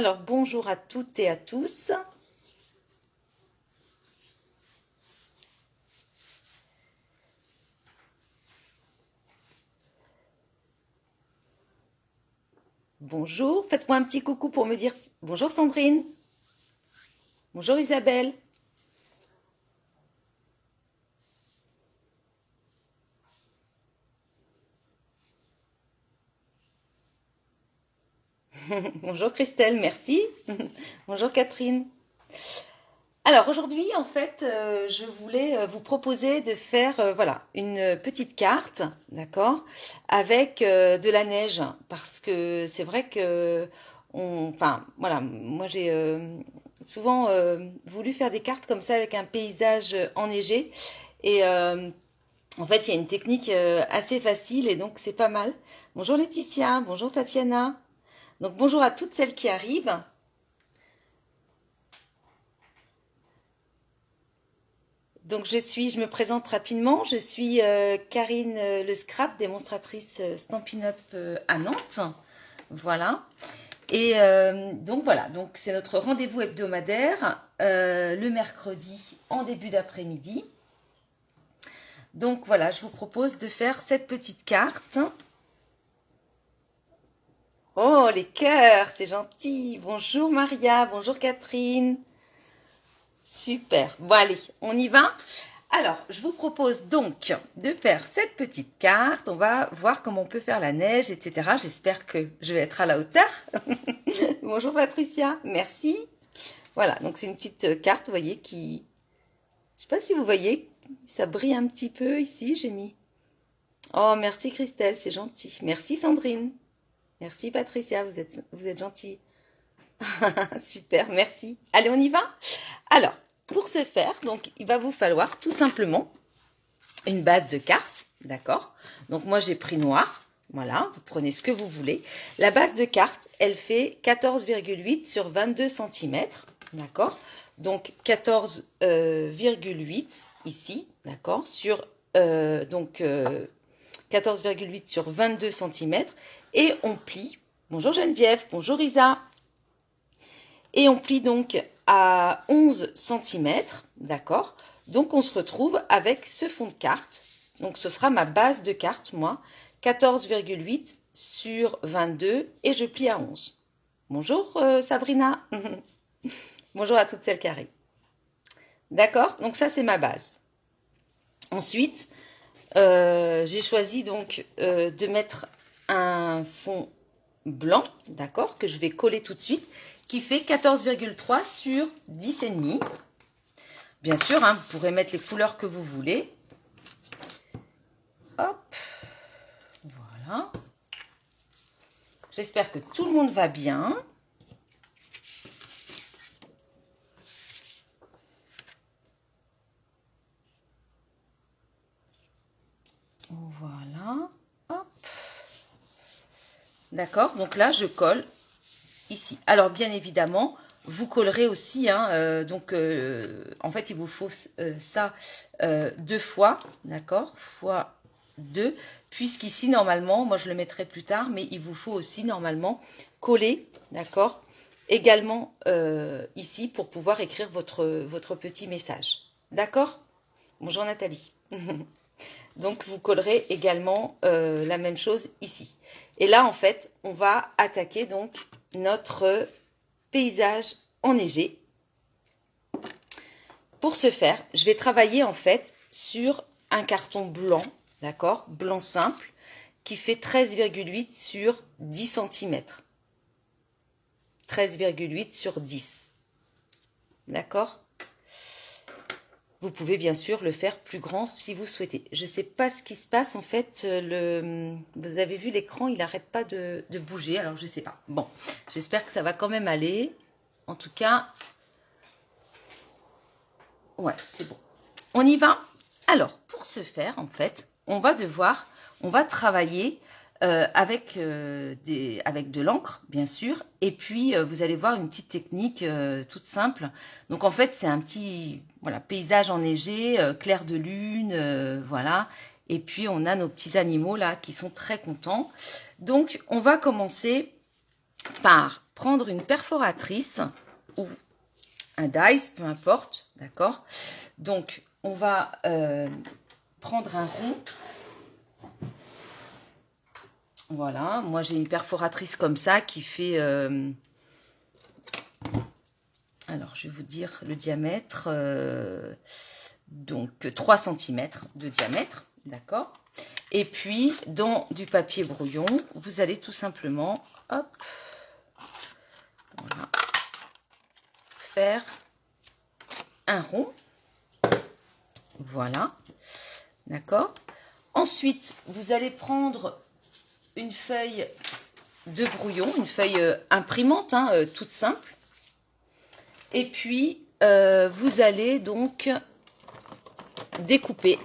Alors, bonjour à toutes et à tous. Bonjour, faites-moi un petit coucou pour me dire bonjour Sandrine, bonjour Isabelle. Bonjour Christelle, merci. Bonjour Catherine. Alors aujourd'hui, en fait, je voulais vous proposer de faire voilà, une petite carte, d'accord, avec de la neige, parce que c'est vrai que, enfin, voilà, moi j'ai souvent voulu faire des cartes comme ça avec un paysage enneigé, et en fait, il y a une technique assez facile, et donc c'est pas mal. Bonjour Laetitia, bonjour Tatiana, donc bonjour à toutes celles qui arrivent. Donc je me présente rapidement, je suis Karine Le Scrap, démonstratrice Stampin' Up à Nantes. Voilà. Et donc voilà, donc c'est notre rendez-vous hebdomadaire le mercredi en début d'après-midi. Donc voilà, je vous propose de faire cette petite carte. Oh, les cœurs, c'est gentil. Bonjour Maria, bonjour Catherine. Super. Bon, allez, on y va. Alors, je vous propose donc de faire cette petite carte. On va voir comment on peut faire la neige, etc. J'espère que je vais être à la hauteur. Bonjour Patricia, merci. Voilà, donc c'est une petite carte, vous voyez, qui... Je ne sais pas si vous voyez, ça brille un petit peu ici, j'ai mis. Oh, merci Christelle, c'est gentil. Merci Sandrine. Merci Patricia, vous êtes gentille. Super, merci. Allez, on y va? Alors, pour ce faire, donc, il va vous falloir tout simplement une base de carte, d'accord? Donc, moi, j'ai pris noir. Voilà, vous prenez ce que vous voulez. La base de carte, elle fait 14,8 sur 22 cm, d'accord? Donc, 14,8 ici, d'accord? Sur, donc, 14,8 sur 22 cm. Et on plie. Bonjour Geneviève, bonjour Isa. Et on plie donc à 11 cm, d'accord? Donc on se retrouve avec ce fond de carte. Donc ce sera ma base de carte, moi, 14,8 sur 22 et je plie à 11. Bonjour Sabrina. Bonjour à toutes celles qui arrivent. D'accord? Donc ça c'est ma base. Ensuite, j'ai choisi donc de mettre un fond blanc, d'accord, que je vais coller tout de suite, qui fait 14,3 sur 10,5. Bien sûr, hein, vous pourrez mettre les couleurs que vous voulez. Hop, voilà. J'espère que tout le monde va bien. Voilà, hop. D'accord, donc là, je colle ici. Alors, bien évidemment, vous collerez aussi, hein, donc en fait, il vous faut ça 2 fois, d'accord, fois 2, puisqu'ici, normalement, moi, je le mettrai plus tard, mais il vous faut aussi, normalement, coller, d'accord, également ici, pour pouvoir écrire votre petit message. D'accord? Bonjour Nathalie. Donc, vous collerez également la même chose ici. Et là, en fait, on va attaquer donc notre paysage enneigé. Pour ce faire, je vais travailler en fait sur un carton blanc, d'accord, blanc simple, qui fait 13,8 sur 10 cm. 13,8 sur 10. D'accord? Vous pouvez bien sûr le faire plus grand si vous souhaitez. Je ne sais pas ce qui se passe en fait. Vous avez vu l'écran, il n'arrête pas de bouger. Alors je ne sais pas. Bon, j'espère que ça va quand même aller. En tout cas, ouais, c'est bon. On y va? Alors, pour ce faire, en fait, on va travailler avec de l'encre, bien sûr, et puis vous allez voir une petite technique toute simple. Donc, en fait, c'est un petit voilà, paysage enneigé, clair de lune, voilà. Et puis, on a nos petits animaux là qui sont très contents. Donc, on va commencer par prendre une perforatrice ou un dice, peu importe, d'accord? Donc, on va prendre un rond. Voilà, moi j'ai une perforatrice comme ça qui fait... alors, je vais vous dire le diamètre. Donc, 3 cm de diamètre, d'accord? Et puis, dans du papier brouillon, vous allez tout simplement, hop, voilà, faire un rond. Voilà, d'accord? Ensuite, vous allez prendre une feuille de brouillon, une feuille imprimante, hein, toute simple. Et puis, vous allez donc découper.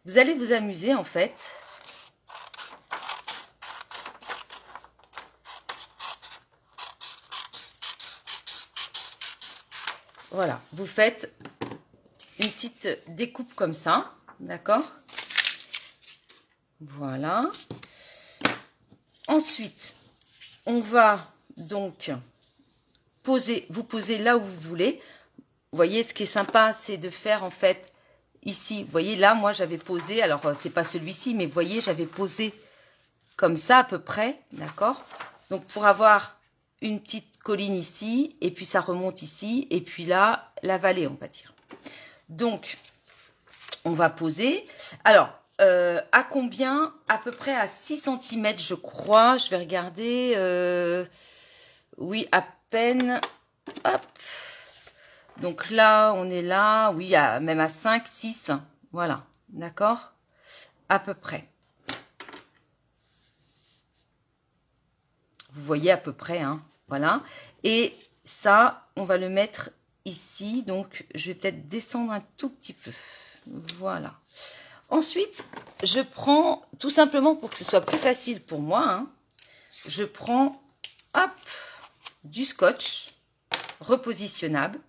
Vous allez vous amuser en fait. Voilà, vous faites une petite découpe comme ça, d'accord? Voilà. Ensuite, on va donc vous posez là où vous voulez. Vous voyez, ce qui est sympa, c'est de faire en fait ici. Vous voyez, là, moi, j'avais posé, alors c'est pas celui-ci, mais vous voyez, j'avais posé comme ça à peu près, d'accord? Donc, pour avoir une petite colline ici, et puis ça remonte ici, et puis là, la vallée, on va dire. Donc, on va poser. Alors, à combien? À peu près à 6 cm, je crois. Je vais regarder. Oui, à peine. Hop. Donc là, on est là. Oui, même à 5, 6. Voilà. D'accord? À peu près. Vous voyez à peu près, hein? Voilà. Et ça, on va le mettre ici. Donc, je vais peut-être descendre un tout petit peu. Voilà. Ensuite, je prends, tout simplement pour que ce soit plus facile pour moi, hein, je prends, hop, du scotch repositionnable.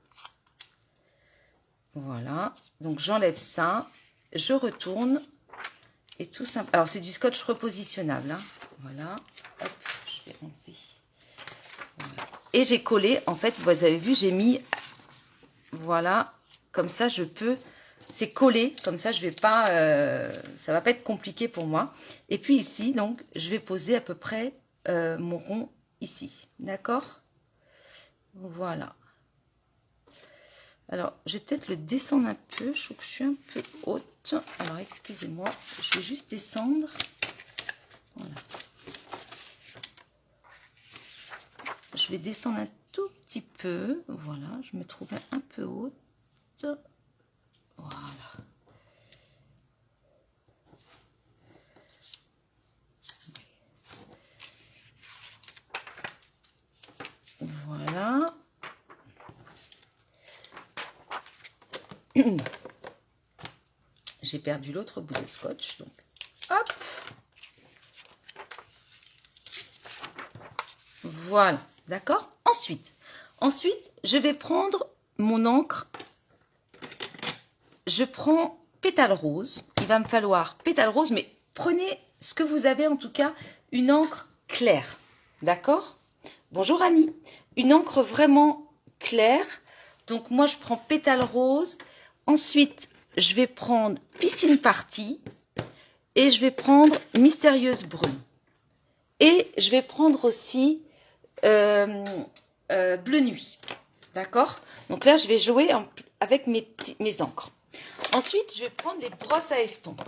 Voilà. Donc, j'enlève ça. Je retourne. Et tout simple. Alors, c'est du scotch repositionnable. Hein. Voilà. Hop, je vais enlever. Voilà. Et j'ai collé, en fait, vous avez vu, j'ai mis, voilà, comme ça, je peux... C'est collé, comme ça, je vais pas, ça va pas être compliqué pour moi. Et puis ici, donc, je vais poser à peu près mon rond ici, d'accord? Voilà. Alors, je vais peut-être le descendre un peu. Je trouve que je suis un peu haute. Alors, excusez-moi, je vais juste descendre. Voilà. Je vais descendre un tout petit peu. Voilà, je me trouve un peu haute. Voilà. Voilà. J'ai perdu l'autre bout de scotch. Donc, hop. Voilà. D'accord? Ensuite, je vais prendre mon encre. Je prends pétale rose. Il va me falloir pétale rose, mais prenez ce que vous avez, en tout cas, une encre claire. D'accord? Bonjour Annie. Une encre vraiment claire. Donc moi, je prends pétale rose. Ensuite, je vais prendre piscine party. Et je vais prendre mystérieuse brune. Et je vais prendre aussi bleu nuit. D'accord? Donc là, je vais jouer avec mes encres. Ensuite, je vais prendre les brosses à estompe.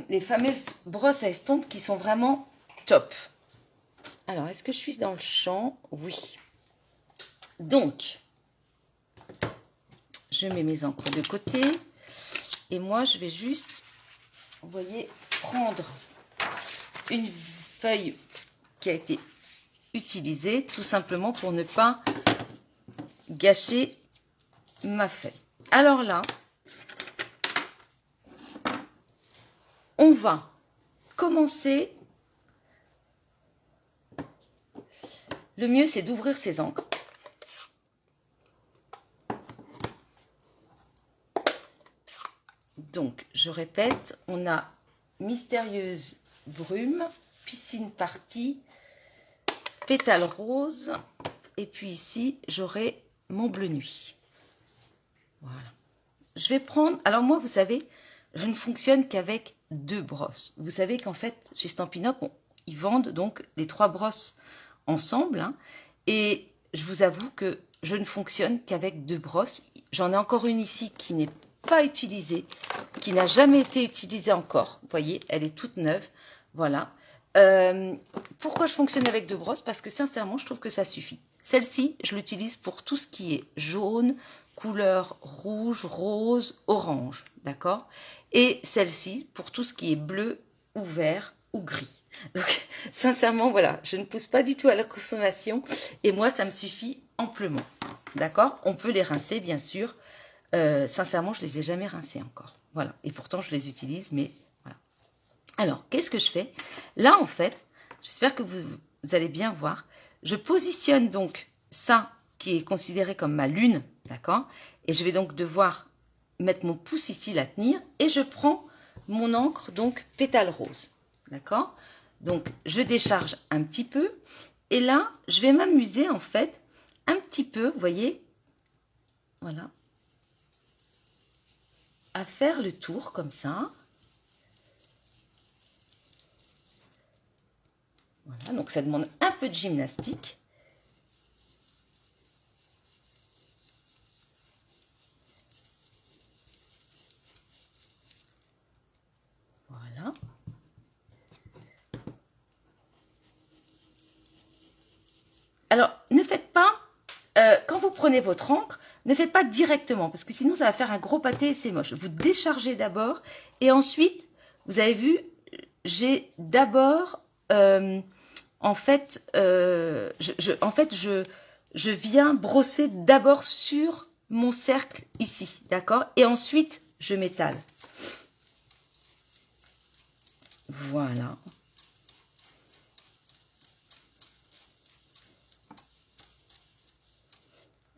Les fameuses brosses à estompe qui sont vraiment top. Alors, est-ce que je suis dans le champ? Oui. Donc, je mets mes encres de côté. Et moi, je vais juste, vous voyez, prendre une feuille qui a été utilisée, tout simplement pour ne pas gâcher ma feuille. Alors là, on va commencer. Le mieux, c'est d'ouvrir ses encres. Donc, je répète, on a Mystérieuse brume, piscine partie, pétale rose. Et puis ici, j'aurai mon bleu nuit. Voilà. Je vais prendre... Alors moi, vous savez, je ne fonctionne qu'avec 2 brosses. Vous savez qu'en fait, chez Stampin' Up, ils vendent donc les 3 brosses ensemble. Hein, et je vous avoue que je ne fonctionne qu'avec 2 brosses. J'en ai encore une ici qui n'est pas utilisée, qui n'a jamais été utilisée encore. Vous voyez, elle est toute neuve. Voilà. Pourquoi je fonctionne avec 2 brosses? Parce que sincèrement, je trouve que ça suffit. Celle-ci, je l'utilise pour tout ce qui est jaune, couleur rouge, rose, orange. D'accord? Et celle-ci, pour tout ce qui est bleu ou vert ou gris. Donc, sincèrement, voilà, je ne pousse pas du tout à la consommation. Et moi, ça me suffit amplement. D'accord? On peut les rincer, bien sûr. Sincèrement, je ne les ai jamais rincés encore. Voilà. Et pourtant, je les utilise, mais voilà. Alors, qu'est-ce que je fais? Là, en fait, j'espère que vous allez bien voir. Je positionne donc ça qui est considéré comme ma lune, d'accord? Et je vais donc devoir mettre mon pouce ici, la tenir, et je prends mon encre, donc pétale rose, d'accord? Donc, je décharge un petit peu, et là, je vais m'amuser, en fait, un petit peu, vous voyez, voilà, à faire le tour, comme ça. Voilà, donc ça demande un peu de gymnastique. Voilà. Alors, ne faites pas, quand vous prenez votre encre, ne faites pas directement, parce que sinon ça va faire un gros pâté et c'est moche. Vous déchargez d'abord, et ensuite, vous avez vu, j'ai d'abord, en fait, je viens brosser d'abord sur mon cercle ici, d'accord? Et ensuite, je m'étale. Voilà.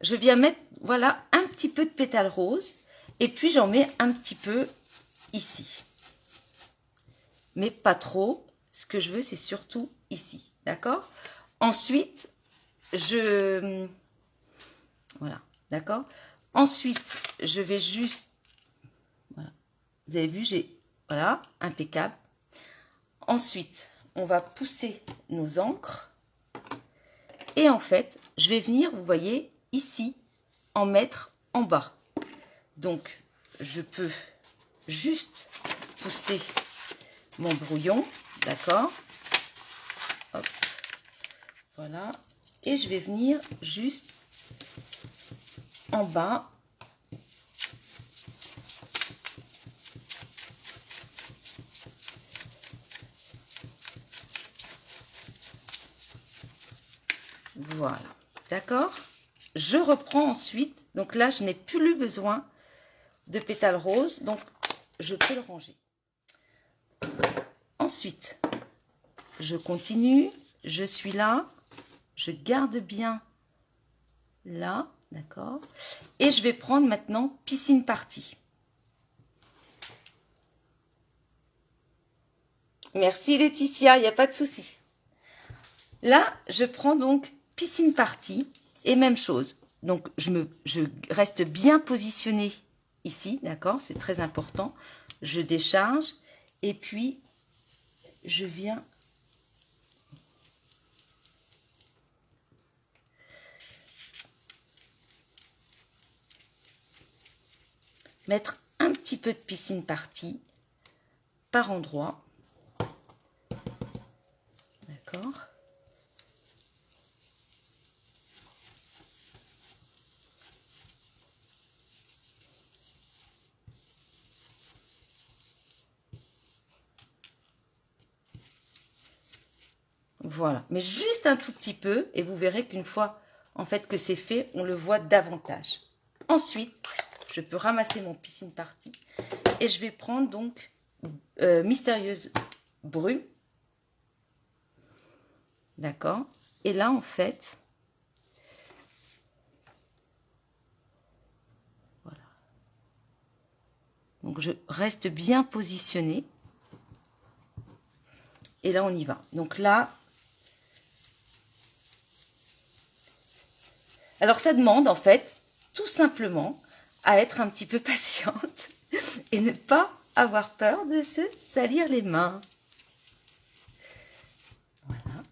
Je viens mettre, voilà, un petit peu de pétale rose, et puis j'en mets un petit peu ici. Mais pas trop. Ce que je veux, c'est surtout ici, d'accord? Ensuite, voilà, d'accord? Ensuite, je vais juste... Voilà. Vous avez vu, j'ai... Voilà, impeccable. Ensuite, on va pousser nos encres. Et en fait, je vais venir, vous voyez, ici, en mettre en bas. Donc, je peux juste pousser mon brouillon, d'accord? Hop, voilà. Et je vais venir juste en bas. Voilà, d'accord? Je reprends ensuite. Donc là, je n'ai plus besoin de pétales roses, donc je peux le ranger. Ensuite, je continue. Je suis là. Je garde bien là, d'accord? Et je vais prendre maintenant piscine partie. Merci Laetitia, il n'y a pas de souci. Là, je prends donc piscine partie et même chose. Donc, je reste bien positionnée ici, d'accord? C'est très important. Je décharge et puis je viens mettre un petit peu de piscine partie par endroit. D'accord? Voilà, mais juste un tout petit peu et vous verrez qu'une fois en fait que c'est fait, on le voit davantage. Ensuite, je peux ramasser mon piscine partie et je vais prendre donc Mystérieuse brume. D'accord? Et là, en fait, voilà. Donc, je reste bien positionnée. Et là, on y va. Donc là, alors ça demande en fait tout simplement à être un petit peu patiente et ne pas avoir peur de se salir les mains. Voilà.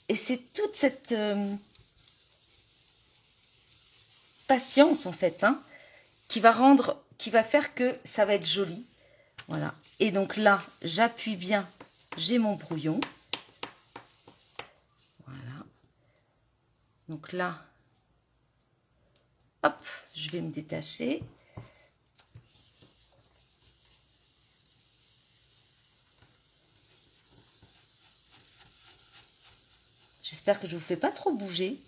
Et c'est toute cette patience en fait, hein, qui va faire que ça va être joli. Voilà. Et donc là, j'appuie bien, j'ai mon brouillon. Voilà. Donc là, hop, je vais me détacher. J'espère que je ne vous fais pas trop bouger.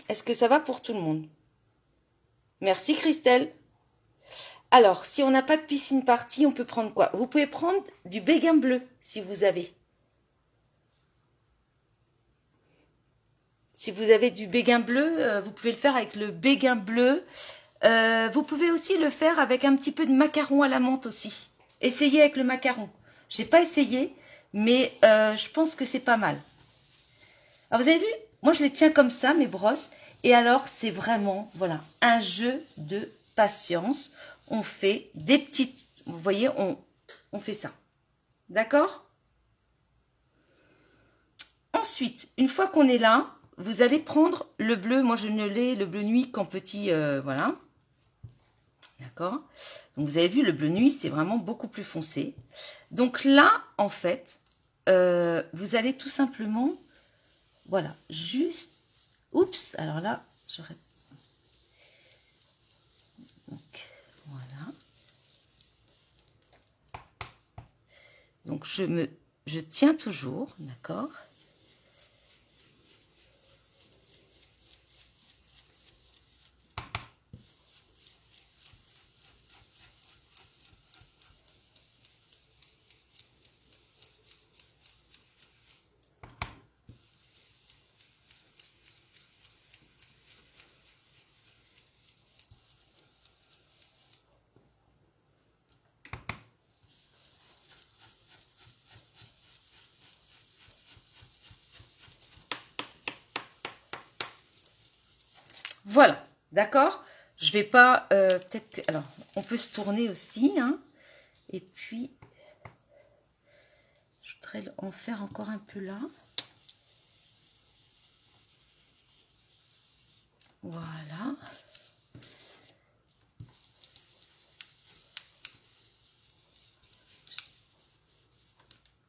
Est-ce que ça va pour tout le monde? Merci Christelle. Alors, si on n'a pas de piscine party, on peut prendre quoi? Vous pouvez prendre du béguin bleu, si vous avez. Si vous avez du béguin bleu, vous pouvez le faire avec le béguin bleu. Vous pouvez aussi le faire avec un petit peu de macaron à la menthe aussi. Essayez avec le macaron. J'ai pas essayé, mais je pense que c'est pas mal. Alors vous avez vu, moi je les tiens comme ça, mes brosses. Et alors c'est vraiment, voilà, un jeu de patience. On fait des petites, vous voyez, on fait ça. D'accord? Ensuite, une fois qu'on est là, vous allez prendre le bleu. Moi je ne l'ai, le bleu nuit qu'en petit, voilà. D'accord? Donc vous avez vu, le bleu nuit, c'est vraiment beaucoup plus foncé. Donc là, en fait, vous allez tout simplement, voilà, juste, oups, alors là, j'aurais, donc voilà. Donc je tiens toujours, d'accord? Voilà, d'accord? Je vais pas, peut-être que, alors, on peut se tourner aussi, hein? Et puis, je voudrais en faire encore un peu là. Voilà.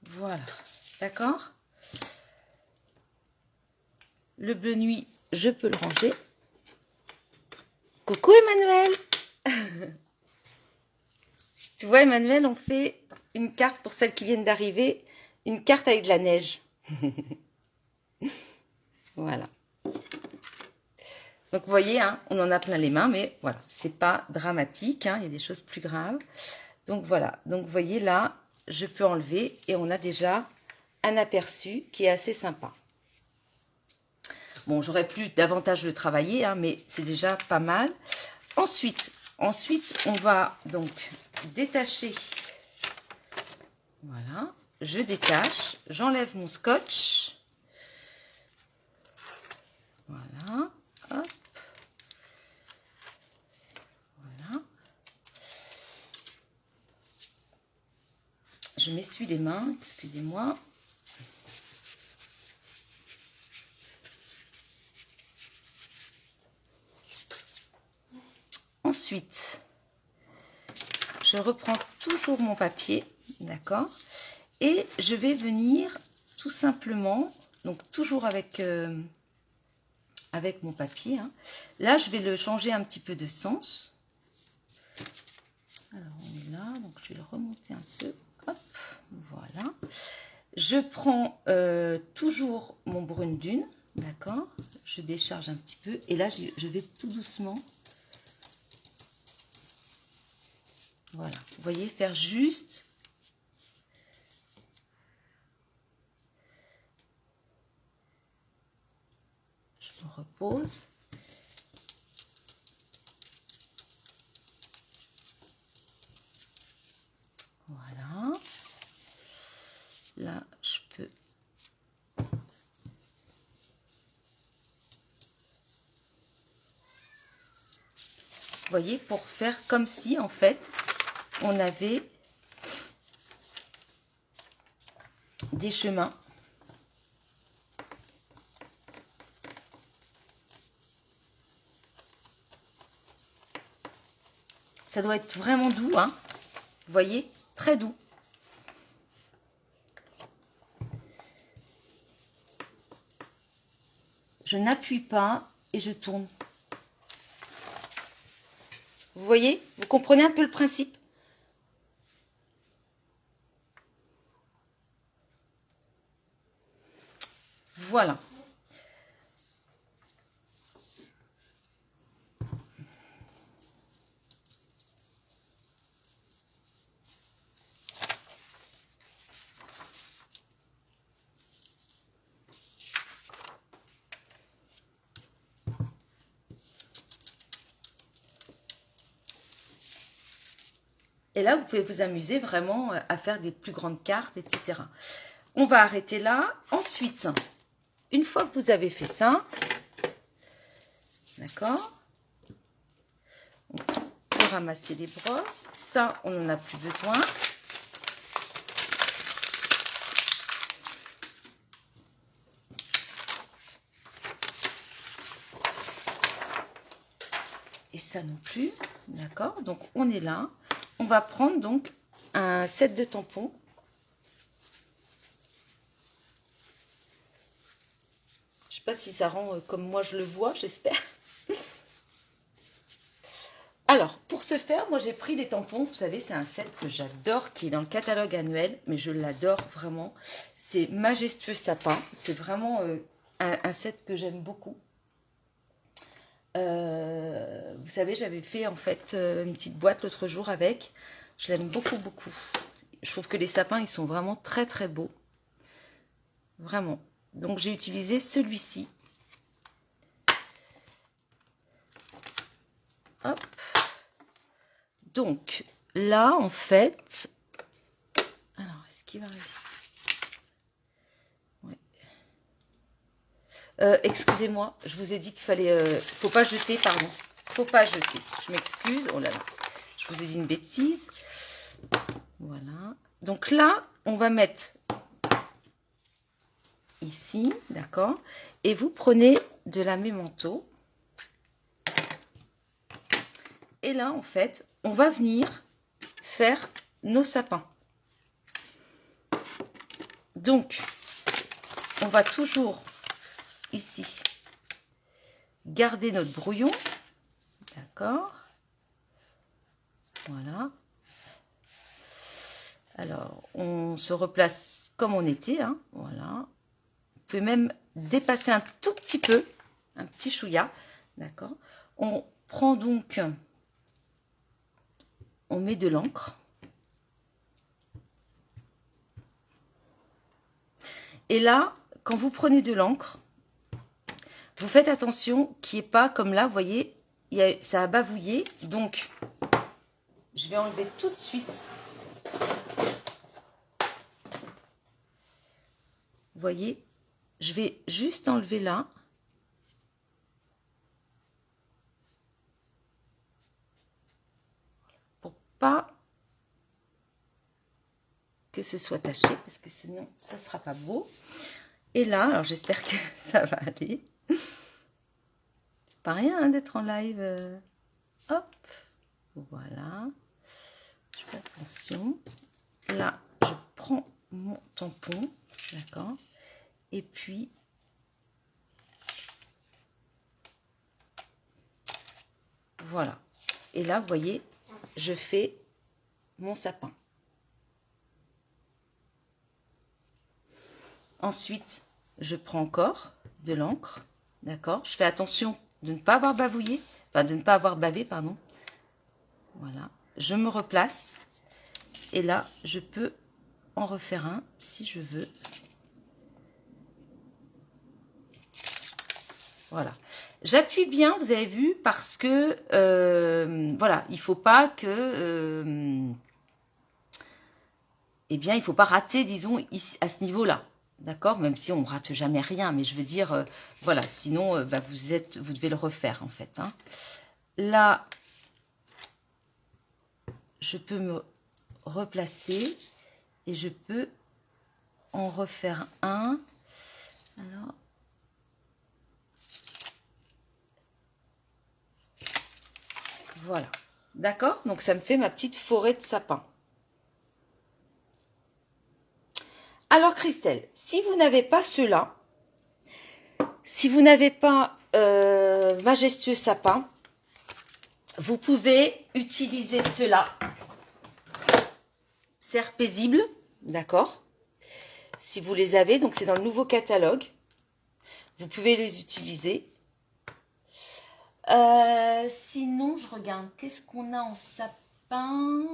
Voilà, d'accord? Le bleu nuit, je peux le ranger. Coucou Emmanuel! Tu vois Emmanuel, on fait une carte pour celles qui viennent d'arriver, une carte avec de la neige. Voilà. Donc vous voyez, hein, on en a plein les mains, mais voilà, c'est pas dramatique, hein, il y a des choses plus graves. Donc voilà, donc vous voyez là, je peux enlever et on a déjà un aperçu qui est assez sympa. Bon, j'aurais pu davantage le travailler, hein, mais c'est déjà pas mal. Ensuite, on va donc détacher. Voilà, je détache, j'enlève mon scotch. Voilà, hop. Voilà. Je m'essuie les mains, excusez-moi. Ensuite, je reprends toujours mon papier, d'accord? Et je vais venir tout simplement, donc toujours avec, avec mon papier, hein. Là, je vais le changer un petit peu de sens. Alors, on est là, donc je vais le remonter un peu. Hop, voilà. Je prends toujours mon brune dune, D'accord? Je décharge un petit peu. Et là, je vais tout doucement. Voilà. Vous voyez, faire juste. Je me repose. Voilà. Là, je peux. Vous voyez, pour faire comme si, en fait, on avait des chemins. Ça doit être vraiment doux, hein. Vous voyez, très doux. Je n'appuie pas et je tourne. Vous voyez? Vous comprenez un peu le principe? Voilà. Et là, vous pouvez vous amuser vraiment à faire des plus grandes cartes, etc. On va arrêter là. Ensuite, une fois que vous avez fait ça, d'accord, on peut ramasser les brosses. Ça, on n'en a plus besoin. Et ça non plus, d'accord. Donc, on est là. On va prendre donc un set de tampons. Je ne sais pas si ça rend comme moi je le vois, j'espère. Alors, pour ce faire, moi j'ai pris les tampons. Vous savez, c'est un set que j'adore, qui est dans le catalogue annuel, mais je l'adore vraiment. C'est Majestueux Sapin. C'est vraiment un set que j'aime beaucoup. Vous savez, j'avais fait en fait une petite boîte l'autre jour avec. Je l'aime beaucoup, beaucoup. Je trouve que les sapins, ils sont vraiment très, très beaux. Vraiment. Donc, j'ai utilisé celui-ci. Hop. Donc, là, en fait... Alors, est-ce qu'il va réussir? Ouais. Excusez-moi, je vous ai dit qu'il fallait... faut pas jeter, pardon. Faut pas jeter. Je m'excuse. Oh là là. Je vous ai dit une bêtise. Voilà. Donc là, on va mettre ici, d'accord? Et vous prenez de la mémento. Et là, en fait, on va venir faire nos sapins. Donc, on va toujours ici garder notre brouillon. D'accord? Voilà. Alors, on se replace comme on était. Hein, voilà. Vous pouvez même dépasser un tout petit peu, un petit chouïa. D'accord? On prend donc, on met de l'encre. Et là, quand vous prenez de l'encre, vous faites attention qu'il n'y ait pas, comme là, vous voyez, ça a bavouillé. Donc, je vais enlever tout de suite. Vous voyez, je vais juste enlever là. Pour pas que ce soit taché, parce que sinon, ça ne sera pas beau. Et là, alors j'espère que ça va aller. C'est pas rien hein, d'être en live. Hop, voilà. Je fais attention. Là, je prends mon tampon, d'accord. Et puis, voilà. Et là, vous voyez, je fais mon sapin. Ensuite, je prends encore de l'encre, d'accord? Je fais attention de ne pas avoir bavouillé, enfin de ne pas avoir bavé, pardon. Voilà, je me replace et là, je peux en refaire un si je veux. Voilà. J'appuie bien, vous avez vu, parce que voilà, il faut pas que eh bien, il faut pas rater, disons, ici, à ce niveau-là. D'accord? Même si on rate jamais rien, mais je veux dire, voilà, sinon bah, vous devez le refaire en fait. Hein. Là, je peux me replacer et je peux en refaire un. Alors, voilà. D'accord? Donc ça me fait ma petite forêt de sapin. Alors Christelle, si vous n'avez pas cela, si vous n'avez pas majestueux sapin, vous pouvez utiliser cela. Serre paisible, d'accord? Si vous les avez, donc c'est dans le nouveau catalogue. Vous pouvez les utiliser. Sinon, je regarde, qu'est-ce qu'on a en sapin?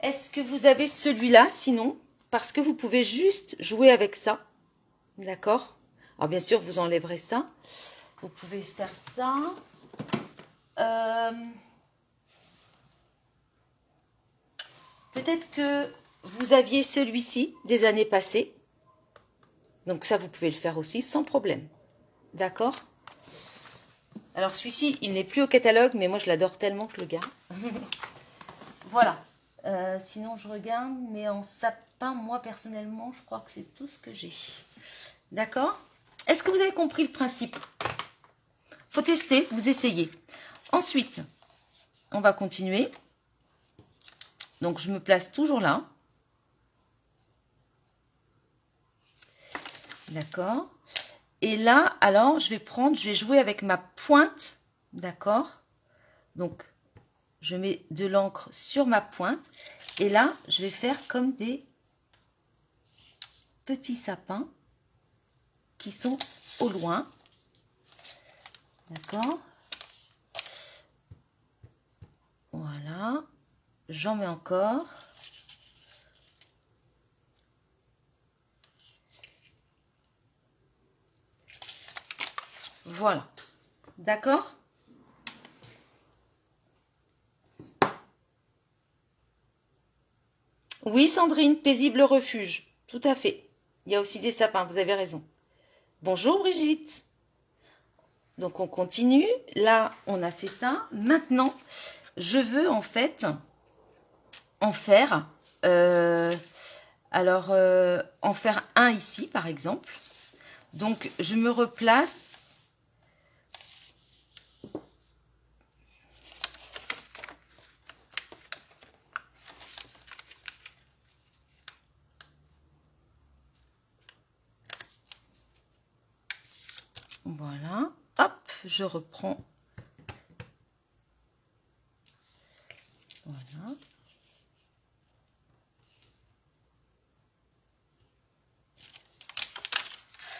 Est-ce que vous avez celui-là, sinon? Parce que vous pouvez juste jouer avec ça. D'accord? Alors, bien sûr, vous enlèverez ça. Vous pouvez faire ça. Peut-être que vous aviez celui-ci des années passées. Donc ça, vous pouvez le faire aussi sans problème. D'accord? Alors celui-ci, il n'est plus au catalogue, mais moi je l'adore tellement que je le garde. Voilà. Sinon, je regarde, mais en sapin, moi personnellement, je crois que c'est tout ce que j'ai. D'accord? Est-ce que vous avez compris le principe? Faut tester, vous essayez. Ensuite, on va continuer. Donc, je me place toujours là. D'accord? Et là, alors, je vais jouer avec ma pointe. D'accord? Donc, je mets de l'encre sur ma pointe. Et là, je vais faire comme des petits sapins qui sont au loin. D'accord? Voilà. J'en mets encore. Voilà. D'accord? Oui, Sandrine, paisible refuge. Tout à fait. Il y a aussi des sapins, vous avez raison. Bonjour Brigitte. Donc on continue. Là, on a fait ça. Maintenant, je veux en fait en faire. En faire un ici, par exemple. Donc, je me replace. Voilà. Hop, je reprends. Voilà.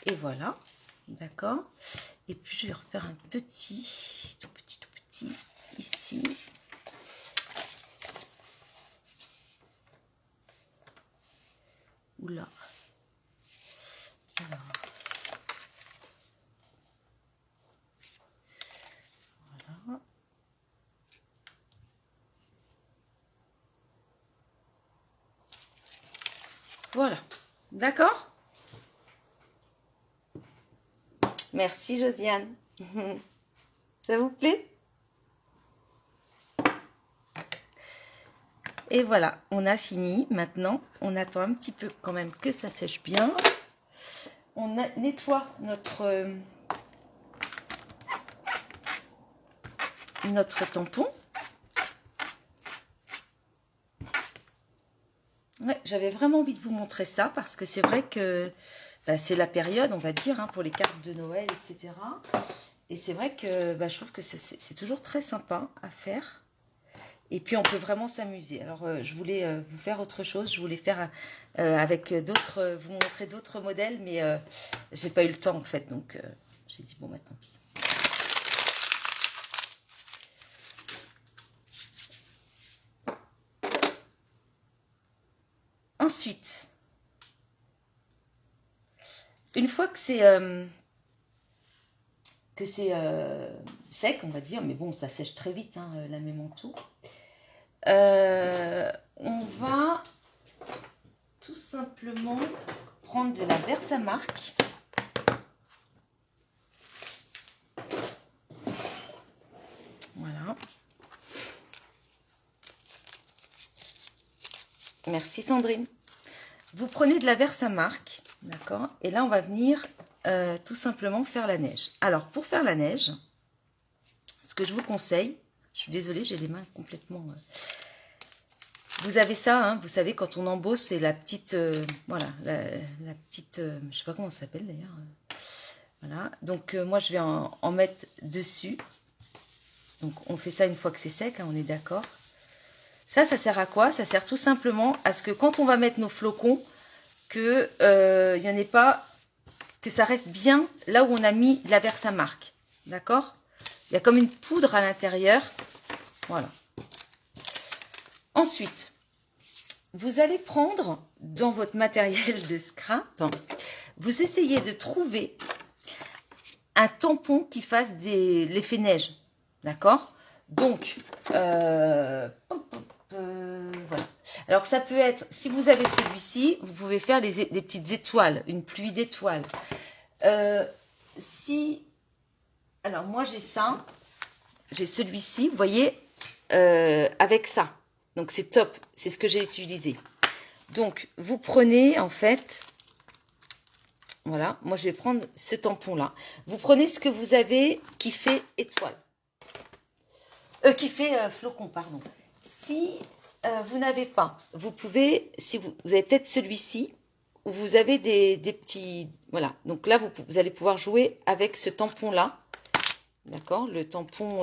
Et voilà. D'accord. Et puis, je vais refaire un petit, tout petit, ici. Oula. Alors. Voilà. Voilà. D'accord? Merci Josiane. Ça vous plaît? Et voilà, on a fini. Maintenant, on attend un petit peu quand même que ça sèche bien. On nettoie notre tampon. Ouais, j'avais vraiment envie de vous montrer ça parce que c'est vrai que bah, c'est la période, on va dire, hein, pour les cartes de Noël, etc. Et c'est vrai que bah, je trouve que c'est toujours très sympa à faire. Et puis on peut vraiment s'amuser. Alors je voulais vous faire autre chose, je voulais faire avec d'autres, vous montrer d'autres modèles, mais j'ai pas eu le temps en fait, donc j'ai dit bon bah tant pis. Ensuite, une fois que c'est sec, on va dire, mais bon, ça sèche très vite, hein, la mémanteau. On va tout simplement prendre de la Versamark. Voilà. Merci Sandrine. Vous prenez de la Versamark, d'accord? Et là, on va venir tout simplement faire la neige. Alors, pour faire la neige, ce que je vous conseille, je suis désolée, j'ai les mains complètement... Vous avez ça, hein, vous savez, quand on embosse, c'est la petite... voilà, la petite... je sais pas comment ça s'appelle d'ailleurs. Voilà, donc moi, je vais en mettre dessus. Donc, on fait ça une fois que c'est sec, hein, on est d'accord. Ça sert à quoi? Ça sert tout simplement à ce que quand on va mettre nos flocons, que il n'y en ait pas, que ça reste bien là où on a mis de la Versamark. D'accord? Il y a comme une poudre à l'intérieur. Voilà. Ensuite, vous allez prendre dans votre matériel de scrap, vous essayez de trouver un tampon qui fasse l'effet neige. D'accord? Donc, voilà. Alors, ça peut être, si vous avez celui-ci, vous pouvez faire les petites étoiles, une pluie d'étoiles. Alors, moi, j'ai ça. J'ai celui-ci, vous voyez, avec ça. Donc, c'est top. C'est ce que j'ai utilisé. Donc, vous prenez, en fait, voilà, moi, je vais prendre ce tampon-là. Vous prenez ce que vous avez qui fait étoile. Qui fait flocon, pardon. Si vous n'avez pas, vous pouvez, si vous avez peut-être celui-ci, où vous avez des petits... Voilà, donc là, vous allez pouvoir jouer avec ce tampon-là. D'accord? Le tampon,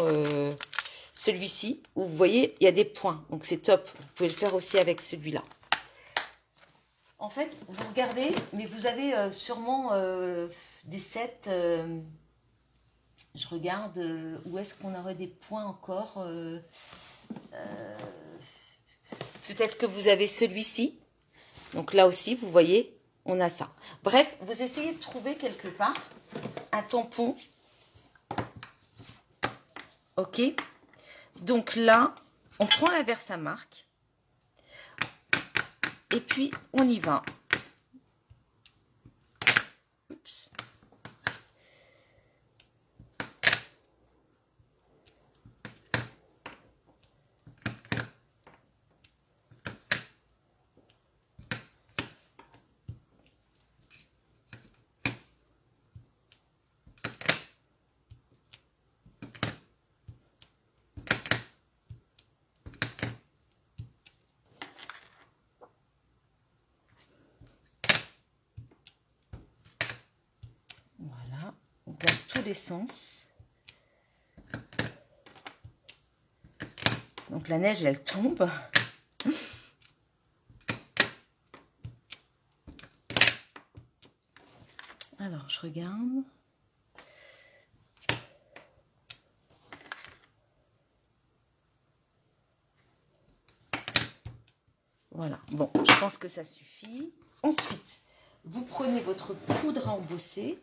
celui-ci, où vous voyez, il y a des points. Donc, c'est top. Vous pouvez le faire aussi avec celui-là. En fait, vous regardez, mais vous avez sûrement des sets... je regarde où est-ce qu'on aurait des points encore. Peut-être que vous avez celui-ci. Donc là aussi, vous voyez, on a ça. Bref, vous essayez de trouver quelque part un tampon. Ok. Donc là, on prend la Versamark. Et puis, on y va. Oups. Voilà, on garde tous les sens. Donc la neige, elle tombe. Alors, je regarde. Voilà, bon, je pense que ça suffit. Ensuite, vous prenez votre poudre à embosser.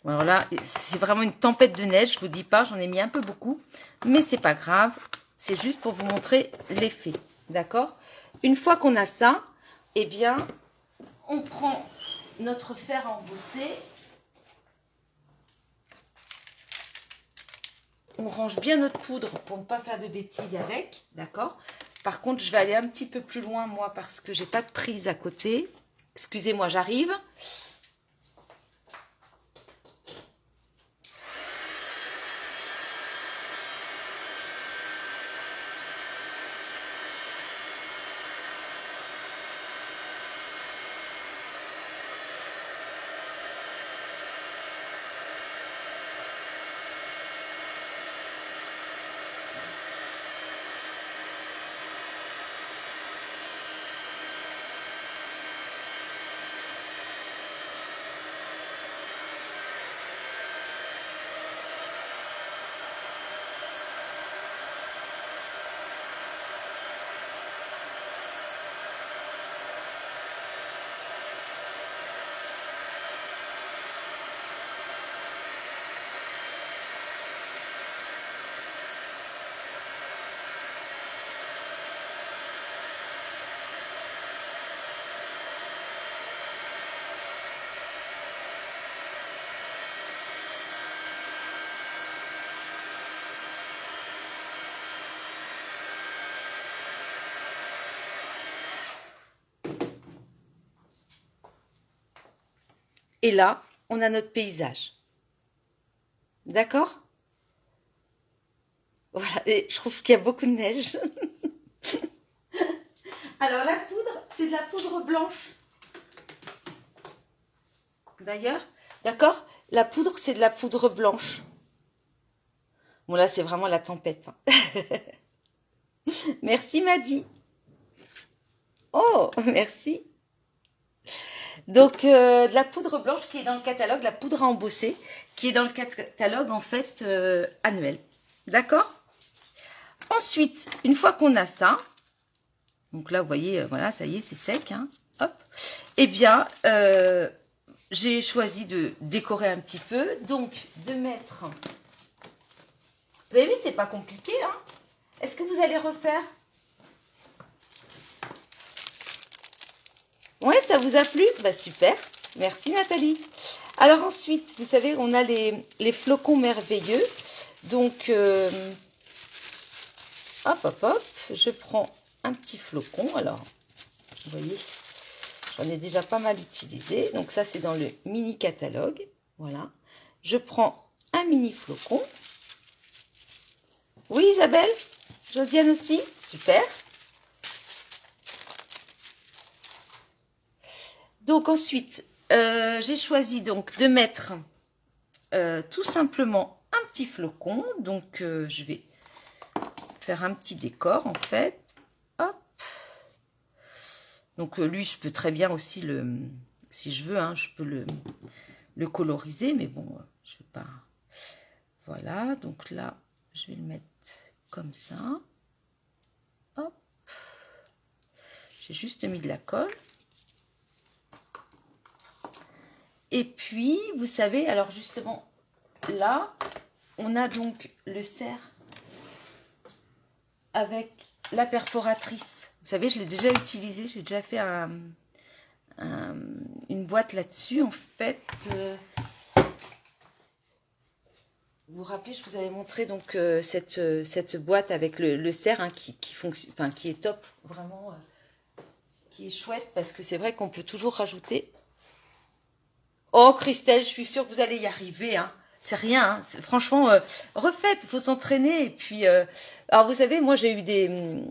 Alors là, c'est vraiment une tempête de neige, je vous dis pas, j'en ai mis un peu beaucoup, mais c'est pas grave, c'est juste pour vous montrer l'effet, d'accord? Une fois qu'on a ça, eh bien, on prend notre fer à embosser. on range bien notre poudre pour ne pas faire de bêtises avec, d'accord? Par contre, je vais aller un petit peu plus loin, moi, parce que j'ai pas de prise à côté. Excusez-moi, j'arrive. Et là, on a notre paysage. D'accord? Voilà, et je trouve qu'il y a beaucoup de neige. Alors la poudre, c'est de la poudre blanche. D'ailleurs, d'accord? La poudre, c'est de la poudre blanche. Bon là, c'est vraiment la tempête, hein. Merci Maddy. Oh, merci. Donc, de la poudre blanche qui est dans le catalogue, la poudre à embosser, qui est dans le catalogue en fait annuel. D'accord? Ensuite, une fois qu'on a ça, donc là, vous voyez, voilà, ça y est, c'est sec, hein, hop. Eh bien, j'ai choisi de décorer un petit peu, donc de mettre... Vous avez vu, c'est pas compliqué, hein? Est-ce que vous allez refaire? Ouais, ça vous a plu? Bah super, merci Nathalie. Alors ensuite, vous savez, on a les flocons merveilleux. Donc, hop, hop, hop, je prends un petit flocon. Alors, vous voyez, j'en ai déjà pas mal utilisé. Donc ça, c'est dans le mini catalogue. Voilà. Je prends un mini flocon. Oui, Isabelle? Josiane aussi? Super. Donc ensuite, j'ai choisi donc de mettre tout simplement un petit flocon. Donc je vais faire un petit décor en fait. Hop. Donc lui, je peux très bien aussi le, si je veux, hein, je peux le coloriser, mais bon, je vais pas. Voilà, donc là, je vais le mettre comme ça. Hop. J'ai juste mis de la colle. Et puis, vous savez, alors justement, là, on a donc le cerf avec la perforatrice. Vous savez, je l'ai déjà utilisé, j'ai déjà fait une boîte là-dessus. En fait, vous vous rappelez, je vous avais montré donc cette boîte avec le cerf hein, qui fonctionne, enfin qui est top, vraiment, qui est chouette parce que c'est vrai qu'on peut toujours rajouter. Oh Christelle, je suis sûre que vous allez y arriver, hein. C'est rien, hein. Franchement, refaites, il faut s'entraîner. Et puis, alors vous savez, moi j'ai eu des,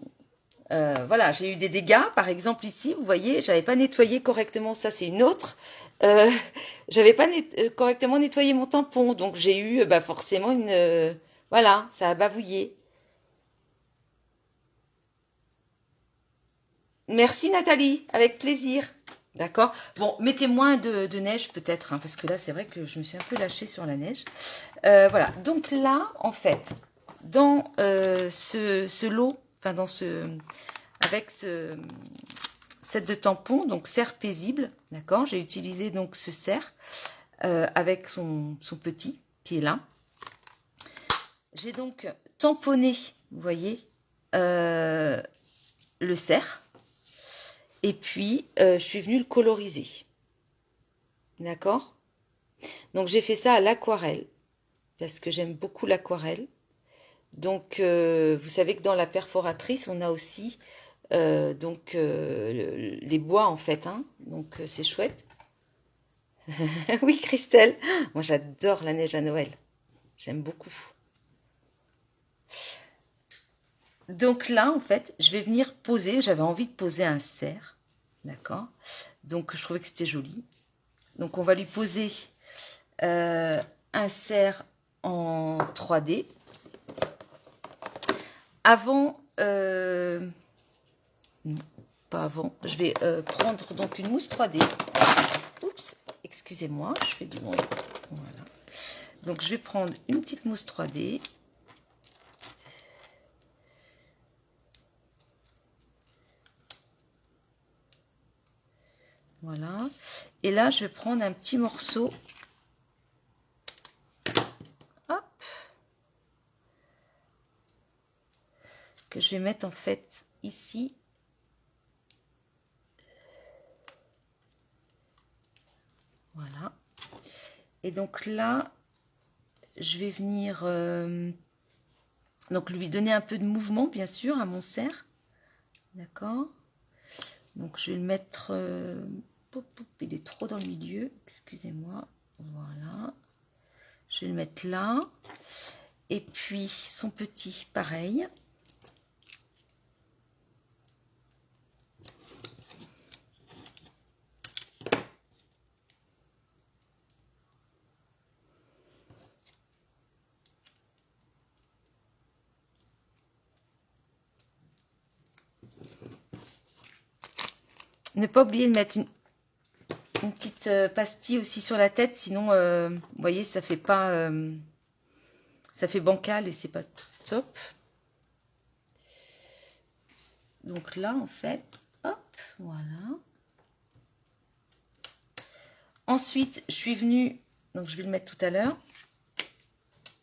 voilà, j'ai eu des dégâts. Par exemple ici, vous voyez, j'avais pas nettoyé correctement. Ça, c'est une autre. Euh, j'avais pas correctement nettoyé mon tampon, donc j'ai eu, bah, forcément une, voilà, ça a bavouillé. Merci Nathalie, avec plaisir. D'accord. Bon, mettez moins de neige peut-être, hein, parce que là, c'est vrai que je me suis un peu lâchée sur la neige. Voilà. Donc là, en fait, dans ce lot, enfin dans avec ce set de tampons, donc cerf paisible, d'accord. J'ai utilisé donc ce cerf avec son petit qui est là. J'ai donc tamponné, vous voyez, le cerf. Et puis, je suis venue le coloriser. D'accord? Donc, j'ai fait ça à l'aquarelle, parce que j'aime beaucoup l'aquarelle. Donc, vous savez que dans la perforatrice, on a aussi les bois en fait, hein. Donc, c'est chouette. Oui, Christelle. Moi, j'adore la neige à Noël. J'aime beaucoup. Donc là, en fait, je vais venir poser. J'avais envie de poser un cerf. D'accord? Donc, je trouvais que c'était joli. Donc, on va lui poser un cerf en 3D. Avant, non, pas avant, je vais prendre donc une mousse 3D. Oups, excusez-moi, je fais du bruit. Voilà. Donc, je vais prendre une petite mousse 3D. Voilà. Et là, je vais prendre un petit morceau. Hop. Que je vais mettre en fait ici. Voilà. Et donc là, je vais venir donc lui donner un peu de mouvement, bien sûr, à mon cerf. D'accord. Donc je vais le mettre... il est trop dans le milieu, excusez-moi. Voilà. Je vais le mettre là. Et puis son petit, pareil. Ne pas oublier de mettre une petite pastille aussi sur la tête, sinon, vous voyez, ça fait pas... ça fait bancal et c'est pas top. Donc là, en fait, hop, voilà. Ensuite, je suis venue, donc je vais le mettre tout à l'heure.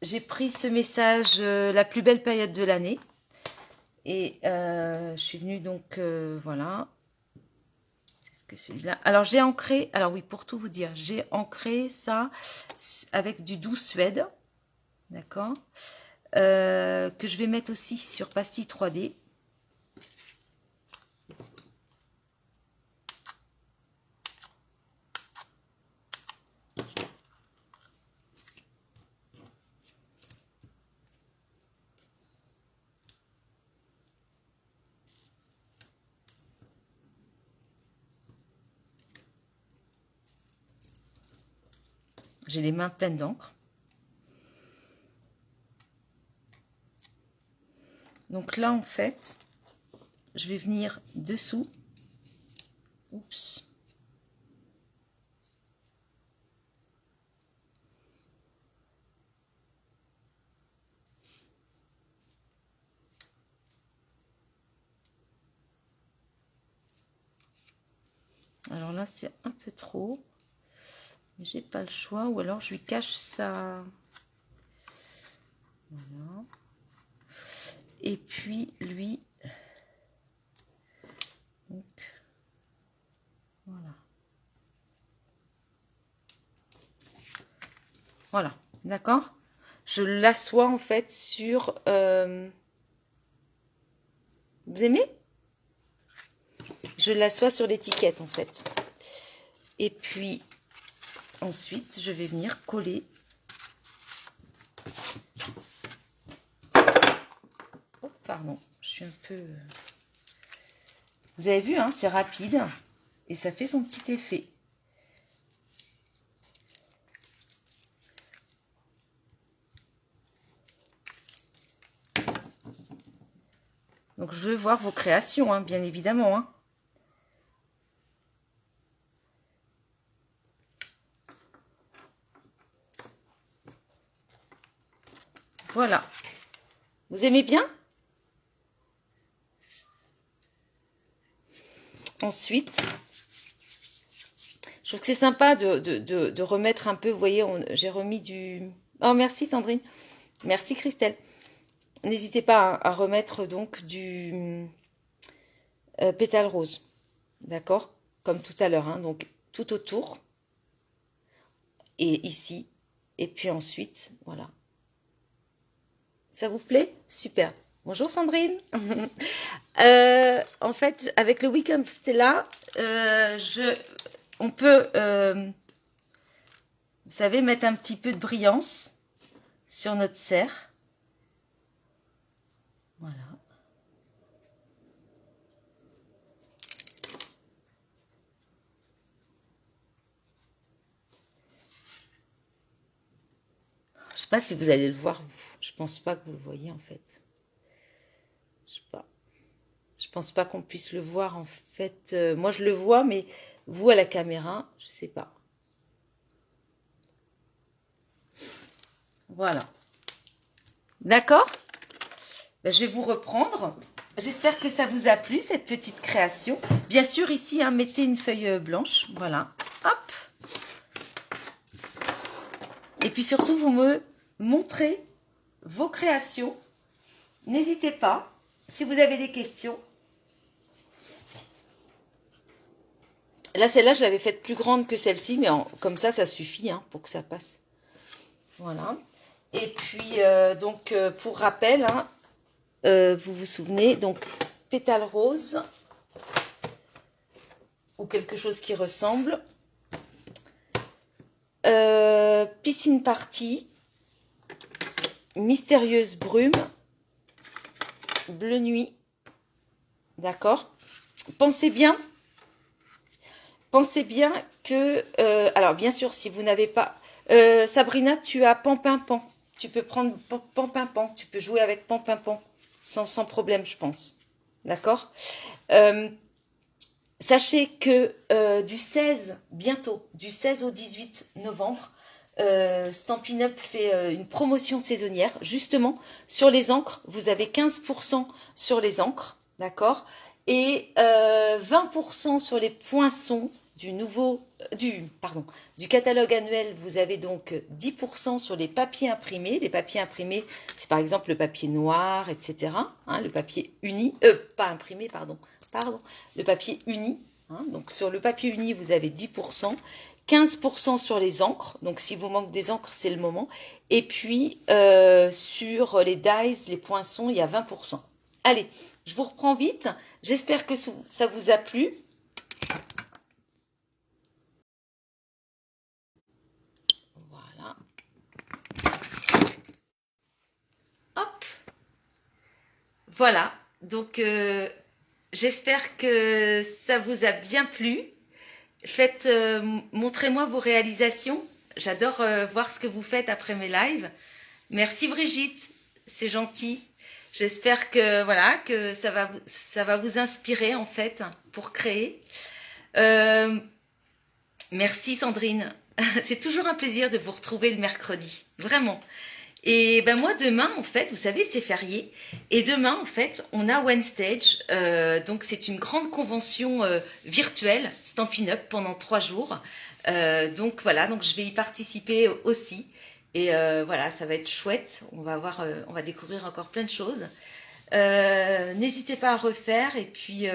J'ai pris ce message, la plus belle période de l'année. Et je suis venue donc, voilà. Est-ce que celui-là... Alors, j'ai ancré, alors oui, pour tout vous dire, j'ai ancré ça avec du doux Suède. D'accord, que je vais mettre aussi sur pastille 3D. J'ai les mains pleines d'encre. Donc là, en fait, je vais venir dessous. Oups. Alors là, c'est un peu trop. J'ai pas le choix. Ou alors, je lui cache ça. Voilà. Et puis, lui. Donc, voilà. Voilà. D'accord? Je l'assois, en fait, sur... Vous aimez? Je l'assois sur l'étiquette, en fait. Et puis... Ensuite, je vais venir coller. Oh, pardon, je suis un peu... Vous avez vu, hein, c'est rapide et ça fait son petit effet. Donc, je veux voir vos créations, hein, bien évidemment. Hein. Voilà. Vous aimez bien? Ensuite, je trouve que c'est sympa de remettre un peu, vous voyez, j'ai remis du... Oh, merci Sandrine. Merci Christelle. N'hésitez pas à remettre donc du pétale rose. D'accord? Comme tout à l'heure, hein, donc tout autour. Et ici. Et puis ensuite, voilà. Ça vous plaît? Super. Bonjour Sandrine. En fait, avec le Wickham Stella, on peut, vous savez, mettre un petit peu de brillance sur notre cerf. Voilà. Je sais pas si vous allez le voir, vous. Je pense pas que vous le voyez en fait. Je sais pas. Je pense pas qu'on puisse le voir en fait. Moi je le vois, mais vous à la caméra, je sais pas. Voilà. D'accord? Ben, je vais vous reprendre. J'espère que ça vous a plu, cette petite création. Bien sûr, ici, hein, mettez une feuille blanche. Voilà. Hop. Et puis surtout, vous me montrez vos créations. N'hésitez pas, si vous avez des questions. Là, celle-là, je l'avais faite plus grande que celle-ci, mais comme ça suffit hein, pour que ça passe. Voilà. Et puis, pour rappel, hein, vous vous souvenez, donc, pétale rose, ou quelque chose qui ressemble. Piscine party, mystérieuse brume, bleu nuit. D'accord? Pensez bien que... alors, bien sûr, si vous n'avez pas... Sabrina, tu as Pan-Pin-Pan. Tu peux prendre Pan-Pin-Pan. Tu peux jouer avec Pan-Pin-Pan sans problème, je pense. D'accord? Sachez que bientôt, du 16 au 18 novembre, Stampin' Up fait une promotion saisonnière. Justement, sur les encres, vous avez 15% sur les encres, d'accord? Et 20% sur les poinçons du catalogue annuel. Vous avez donc 10% sur les papiers imprimés. Les papiers imprimés, c'est par exemple le papier noir, etc. Hein, le papier uni, pas imprimé, pardon, le papier uni. Hein, donc sur le papier uni, vous avez 10%. 15% sur les encres, donc si vous manque des encres, c'est le moment. Et puis sur les dies, les poinçons, il y a 20%. Allez, je vous reprends vite. J'espère que ça vous a plu. Voilà. Hop. Voilà. Donc, j'espère que ça vous a bien plu. Montrez-moi vos réalisations. J'adore voir ce que vous faites après mes lives. Merci Brigitte, c'est gentil. J'espère que ça va vous inspirer en fait pour créer. Merci Sandrine. C'est toujours un plaisir de vous retrouver le mercredi, vraiment. Et ben moi demain en fait, vous savez c'est férié. Et demain en fait, on a OneStage. Donc c'est une grande convention virtuelle Stampin' Up pendant 3 jours. Donc voilà, donc je vais y participer aussi. Et voilà, ça va être chouette. On va découvrir encore plein de choses. N'hésitez pas à refaire. Et puis,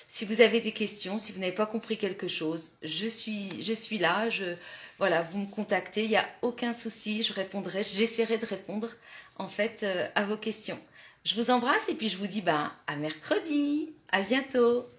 si vous avez des questions, si vous n'avez pas compris quelque chose, je suis là. Voilà, vous me contactez. Il n'y a aucun souci. Je répondrai. J'essaierai de répondre en fait à vos questions. Je vous embrasse et puis je vous dis à mercredi. À bientôt.